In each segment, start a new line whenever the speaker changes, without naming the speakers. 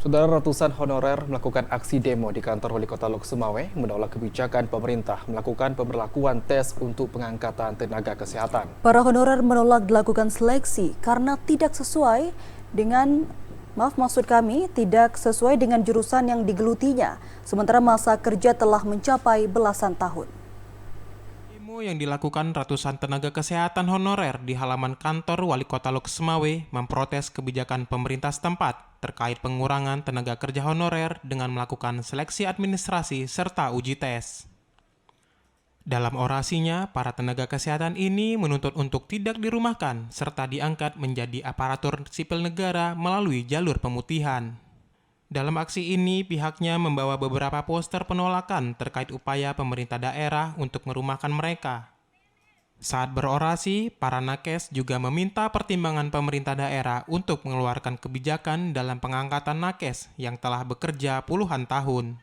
Saudara, ratusan honorer melakukan aksi demo di kantor Wali Kota Lok Sumawe menolak kebijakan pemerintah melakukan pemberlakuan tes untuk pengangkatan tenaga kesehatan.
Para honorer menolak dilakukan seleksi karena tidak sesuai dengan tidak sesuai dengan jurusan yang digelutinya, sementara masa kerja telah mencapai belasan tahun.
Demo yang dilakukan ratusan tenaga kesehatan honorer di halaman kantor Wali Kota Lok Sumawe memprotes kebijakan pemerintah setempat terkait pengurangan tenaga kerja honorer dengan melakukan seleksi administrasi serta uji tes. Dalam orasinya, para tenaga kesehatan ini menuntut untuk tidak dirumahkan serta diangkat menjadi aparatur sipil negara melalui jalur pemutihan. Dalam aksi ini, pihaknya membawa beberapa poster penolakan terkait upaya pemerintah daerah untuk merumahkan mereka. Saat berorasi, para nakes juga meminta pertimbangan pemerintah daerah untuk mengeluarkan kebijakan dalam pengangkatan nakes yang telah bekerja puluhan tahun.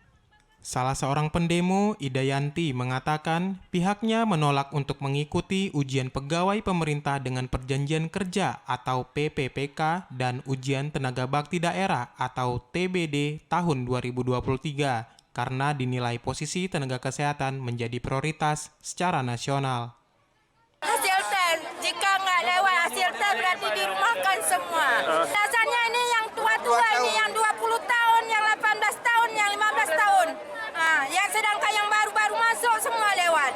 Salah seorang pendemo, Idayanti, mengatakan pihaknya menolak untuk mengikuti ujian pegawai pemerintah dengan perjanjian kerja atau PPPK dan ujian tenaga bakti daerah atau TBD tahun 2023 karena dinilai posisi tenaga kesehatan menjadi prioritas secara nasional.
Hasil tes, jika nggak lewat hasil tes berarti dirumahkan semua. Rasanya ini yang tua-tua ini, yang 20 tahun, yang 18 tahun, yang 15 tahun. Yang sedangkan yang baru-baru masuk semua lewat.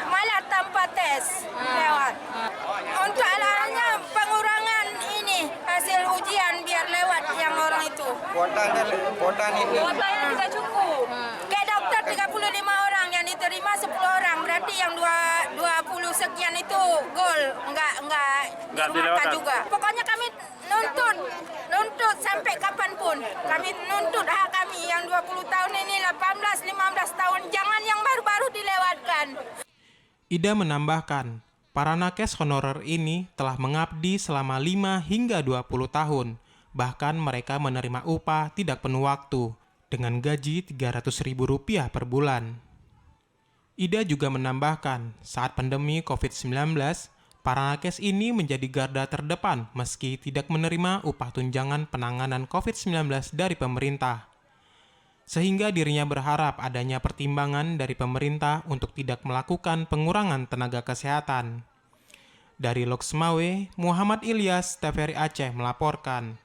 Malah tanpa tes lewat. Untuk alasannya pengurangan ini hasil ujian biar lewat yang orang itu. Kuotanya tidak cukup. Kayak dokter 35 orang yang diterima 10 orang, berarti yang 20 sekian itu gol, enggak dirumahkan juga. Pokoknya kami nuntut sampai kapanpun. Kami nuntut hak kami yang 20 tahun ini, 18, 15 tahun, jangan yang baru-baru dilewatkan.
Ida menambahkan, para nakes honorer ini telah mengabdi selama 5 hingga 20 tahun. Bahkan mereka menerima upah tidak penuh waktu dengan gaji Rp300.000 per bulan. Ida juga menambahkan, saat pandemi COVID-19, para nakes ini menjadi garda terdepan meski tidak menerima upah tunjangan penanganan COVID-19 dari pemerintah. Sehingga dirinya berharap adanya pertimbangan dari pemerintah untuk tidak melakukan pengurangan tenaga kesehatan. Dari Lok Sumawe, Muhammad Ilyas, TVRI Aceh melaporkan.